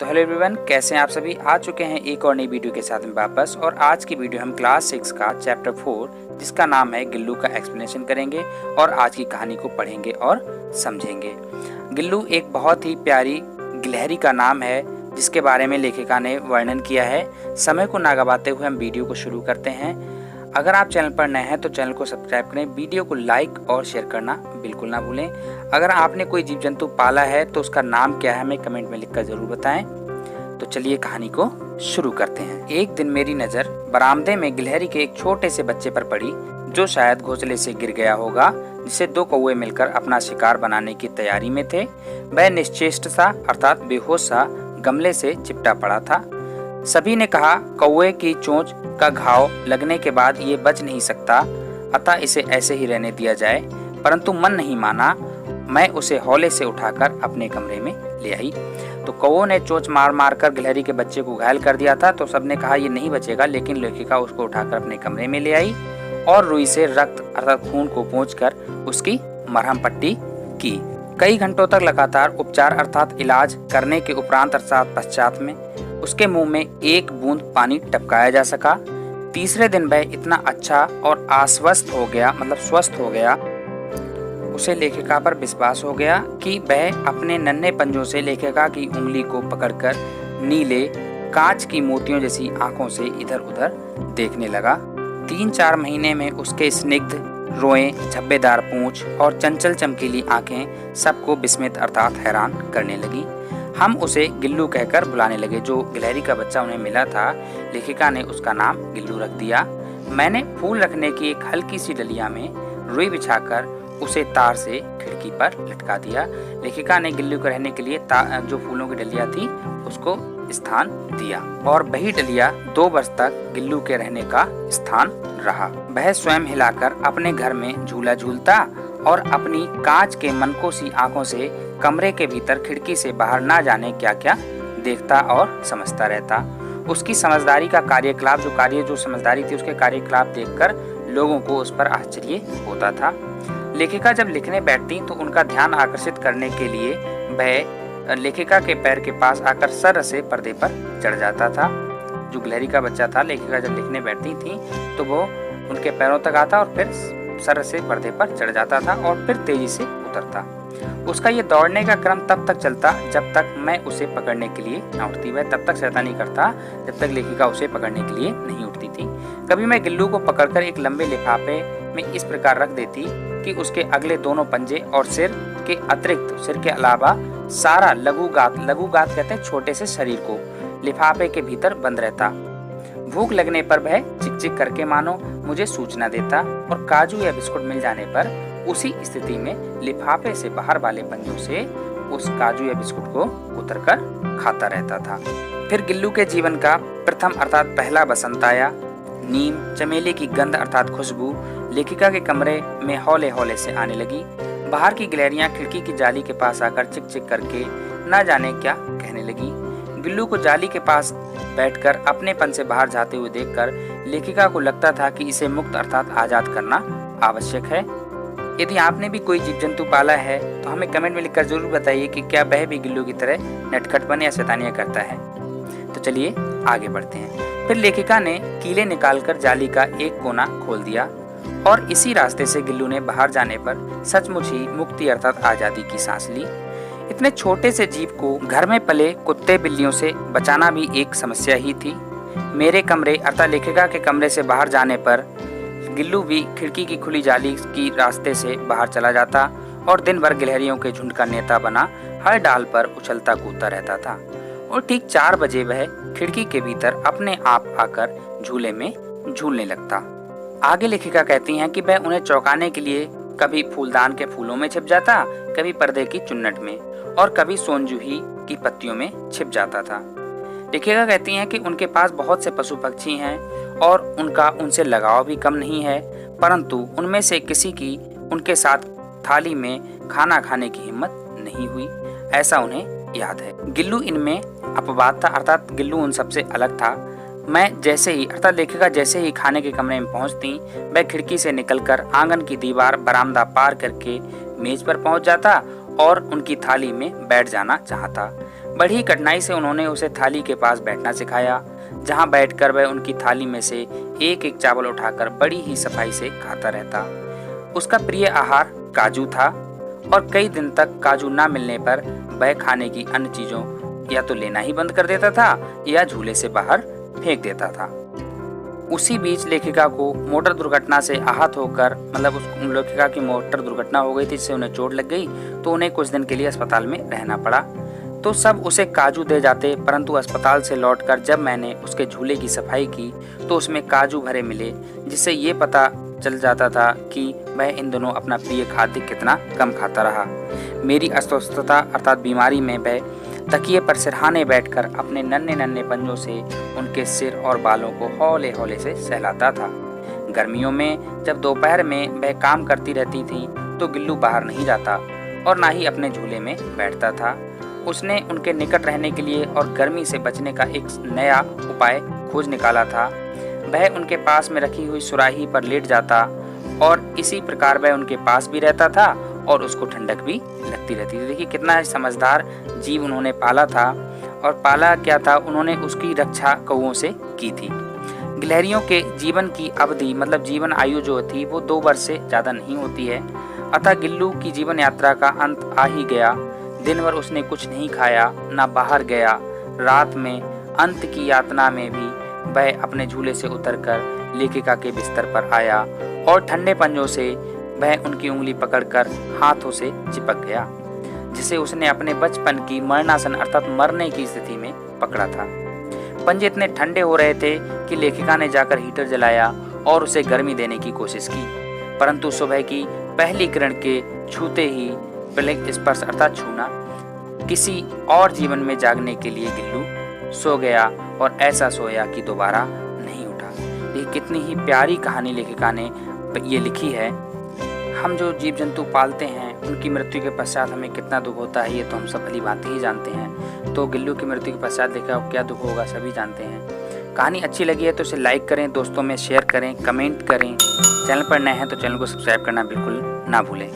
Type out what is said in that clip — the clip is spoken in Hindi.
तो हेलो एवरीवन, कैसे हैं आप सभी। आ चुके हैं एक और नई वीडियो के साथ में वापस। और आज की वीडियो हम क्लास 6 का चैप्टर 4 जिसका नाम है गिल्लू का एक्सप्लेनेशन करेंगे और आज की कहानी को पढ़ेंगे और समझेंगे। गिल्लू एक बहुत ही प्यारी गिलहरी का नाम है जिसके बारे में लेखिका ने वर्णन किया है। समय को ना गवाते हुए हम वीडियो को शुरू करते हैं। अगर आप चैनल पर नए हैं तो चैनल को सब्सक्राइब करें, वीडियो को लाइक और शेयर करना बिल्कुल ना भूलें। अगर आपने कोई जीव जंतु पाला है तो उसका नाम क्या है हमें कमेंट में लिखकर जरूर बताएं। तो चलिए कहानी को शुरू करते हैं। एक दिन मेरी नज़र बरामदे में गिलहरी के एक छोटे से बच्चे पर पड़ी जो शायद घोंसले से गिर गया होगा, जिसे दो कौवे मिलकर अपना शिकार बनाने की तैयारी में थे। वह निश्चेष्ट सा अर्थात बेहोश सा गमले से चिपटा पड़ा था। सभी ने कहा कौवे की चोंच का घाव लगने के बाद ये बच नहीं सकता, अतः इसे ऐसे ही रहने दिया जाए। परंतु मन नहीं माना। मैं उसे हौले से उठाकर अपने कमरे में ले आई। तो कौवों ने चोंच मार मार कर गिलहरी के बच्चे को घायल कर दिया था। तो सबने कहा ये नहीं बचेगा, लेकिन लेखिका उसको उठाकर अपने कमरे में ले आई और रुई से रक्त अर्थात खून को पोंछकर उसकी मरहम पट्टी की। कई घंटों तक लगातार उपचार अर्थात इलाज करने के उपरांत अर्थात पश्चात में उसके मुंह में एक बूंद पानी टपकाया जा सका। तीसरे दिन वह इतना अच्छा और आश्वस्त हो गया, मतलब स्वस्थ हो गया, उसे लेखिका पर विश्वास हो गया कि वह अपने नन्हे पंजों से लेखिका की उंगली को पकड़कर नीले कांच की मोतियों जैसी आंखों से इधर उधर देखने लगा। 3-4 महीने में उसके स्निग्ध रोएं, झब्बेदार पूंछ और चंचल चमकीली आंखें सबको विस्मित अर्थात हैरान करने लगी। हम उसे गिल्लू कहकर बुलाने लगे। जो गिलहरी का बच्चा उन्हें मिला था, लेखिका ने उसका नाम गिल्लू रख दिया। मैंने फूल रखने की एक हल्की सी डलिया में रुई बिछाकर उसे तार से खिड़की पर लटका दिया। लेखिका ने गिल्लू को रहने के लिए जो फूलों की डलिया थी उसको स्थान दिया और वही डलिया 2 वर्ष तक गिल्लू के रहने का स्थान रहा। वह स्वयं हिलाकर अपने घर में झूला झूलता और अपनी कांच के मनकोसी आंखों से कमरे के भीतर खिड़की से बाहर ना जाने क्या क्या देखता और समझता रहता। उसकी समझदारी का कार्यकलाप जो समझदारी थी उसके कार्यकलाप देखकर लोगों को उस पर आश्चर्य होता था। लेखिका जब लिखने बैठती तो उनका ध्यान आकर्षित करने के लिए वह लेखिका के पैर के पास आकर सर से पर्दे पर चढ़ जाता था। जो गिलहरी का बच्चा था, लेखिका जब लिखने बैठती थी तो वो उनके पैरों तक आता और फिर सर से पर्दे पर चढ़ जाता था और फिर तेजी से उतरता। उसका ये दौड़ने का क्रम तब तक चलता जब तक मैं उसे पकड़ने के लिए न उठती। वह तब तक शैतानी करता जब तक लेखिका उसे पकड़ने के लिए नहीं उठती थी। कभी मैं गिल्लू को पकड़कर एक लंबे लिफाफे में इस प्रकार रख देती कि उसके अगले दोनों पंजे और सिर के अतिरिक्त सिर के अलावा सारा लघुगात कहते हैं छोटे से शरीर को लिफाफे के भीतर बंद रहता। भूख लगने पर वह चिक चिक करके मानो मुझे सूचना देता और काजू या बिस्कुट मिल जाने पर उसी स्थिति में लिफाफे से बाहर वाले पंजों से उस काजू या बिस्कुट को उतरकर खाता रहता था। फिर गिल्लू के जीवन का प्रथम अर्थात पहला बसंत आया। नीम चमेली की गंध अर्थात खुशबू लेखिका के कमरे में हौले हौले से आने लगी। बाहर की गिलहरियां खिड़की की जाली के पास आकर चिक चिक करके न जाने क्या कहने लगी। गिल्लू को जाली के पास बैठकर अपनेपन से बाहर जाते हुए देखकर लेखिका को लगता था कि इसे मुक्त अर्थात आजाद करना आवश्यक है। यदि आपने भी कोई जीव जंतु पाला है तो हमें कमेंट में लिखकर जरूर बताइए कि क्या वह भी गिल्लू की तरह नटखटपन या शैतानियां करता है। तो चलिए आगे बढ़ते हैं। फिर लेखिका ने कीले निकालकर जाली का एक कोना खोल दिया और इसी रास्ते से गिल्लू ने बाहर जाने पर सचमुच ही मुक्ति अर्थात आजादी की सांस ली। इतने छोटे से जीव को घर में पले कुत्ते बिल्लियों से बचाना भी एक समस्या ही थी। मेरे कमरे अर्थात लेखिका के कमरे से बाहर जाने पर गिल्लू भी खिड़की की खुली जाली की रास्ते से बाहर चला जाता और दिन भर गिलहरियों के झुंड का नेता बना हर डाल पर उछलता कूदता रहता था। और ठीक 4 बजे वह खिड़की के भीतर अपने आप आकर झूले में झूलने लगता। आगे लेखिका कहती हैं कि वह उन्हें चौंकाने के लिए कभी फूलदान के फूलों में छिप जाता, कभी पर्दे की चुन्नट में और कभी सोनजूही की पत्तियों में छिप जाता था। लेखिका कहती हैं कि उनके पास बहुत से पशु पक्षी हैं और उनका उनसे लगाव भी कम नहीं है, परंतु उनमें से किसी की उनके साथ थाली में खाना खाने की हिम्मत नहीं हुई, ऐसा उन्हें याद है। गिल्लू इनमें अपवाद था अर्थात गिल्लू उन सबसे अलग था। मैं जैसे ही अर्थात लेखिका जैसे ही खाने के कमरे में पहुंचती, वह खिड़की से निकलकर आंगन की दीवार बरामदा पार करके मेज पर पहुंच जाता और उनकी थाली में बैठ जाना चाहता। बड़ी कठिनाई से उन्होंने उसे थाली के पास बैठना सिखाया, जहां बैठकर वह उनकी थाली में से एक एक चावल उठाकर बड़ी ही सफाई से खाता रहता। उसका प्रिय आहार काजू था और कई दिन तक काजू ना मिलने पर वह खाने की अन्य चीजों या तो लेना ही बंद कर देता था या झूले से बाहर फेंक देता था। उसी बीच लेखिका को मोटर दुर्घटना से आहत होकर उन लेखिका की मोटर दुर्घटना हो गई थी, जिससे उन्हें चोट लग गई, तो उन्हें कुछ दिन के लिए अस्पताल में रहना पड़ा। तो सब उसे काजू दे जाते, परंतु अस्पताल से लौटकर जब मैंने उसके झूले की सफाई की तो उसमें काजू भरे मिले, जिससे ये पता चल जाता था कि वह इन दिनों अपना प्रिय खाद्य कितना कम खाता रहा। मेरी अस्वस्थता अर्थात बीमारी में वह तकिए पर सिरहाने बैठकर अपने नन्हे नन्हे पंजों से उनके सिर और बालों को हौले हौले से सहलाता था। गर्मियों में जब दोपहर में वह काम करती रहती थी तो गिल्लू बाहर नहीं जाता और ना ही अपने झूले में बैठता था। उसने उनके निकट रहने के लिए और गर्मी से बचने का एक नया उपाय खोज निकाला था। वह उनके पास में रखी हुई सुराही पर लेट जाता और इसी प्रकार वह उनके पास भी रहता था और उसको ठंडक भी लगती रहती थी। देखिए कितना समझदार जीव उन्होंने पाला था, और पाला क्या था, उन्होंने उसकी रक्षा कौओं से की थी। गिलहरियों के जीवन की अवधि जीवन आयु जो थी वो 2 वर्ष से ज़्यादा नहीं होती है। अतः गिल्लू की जीवन यात्रा का अंत आ ही गया। दिन भर उसने कुछ नहीं खाया, ना बाहर गया। रात में अंत की यातना में भी वह अपने झूले से उतरकर लेखिका के बिस्तर पर आया और ठंडे पंजों से वह उनकी उंगली पकड़कर हाथों से चिपक गया, जिसे उसने अपने बचपन की मरणासन अर्थात मरने की स्थिति में पकड़ा था। पंजे इतने ठंडे हो रहे थे कि लेखिका ने जाकर हीटर जलाया और उसे गर्मी देने की कोशिश की, परंतु सुबह की पहली किरण के छूते ही प्लेग स्पर्श अर्थात छूना किसी और जीवन में जागने के लिए गिल्लू सो गया और ऐसा सोया कि दोबारा नहीं उठा। ये कितनी ही प्यारी कहानी लेखिका ने ये लिखी है। हम जो जीव जंतु पालते हैं उनकी मृत्यु के पश्चात हमें कितना दुख होता है ये तो हम सब भली भांति ही जानते हैं। तो गिल्लू की मृत्यु के पश्चात देखा क्या दुख होगा सभी जानते हैं। कहानी अच्छी लगी है तो इसे लाइक करें, दोस्तों में शेयर करें, कमेंट करें। चैनल पर नए हैं तो चैनल को सब्सक्राइब करना बिल्कुल ना भूलें।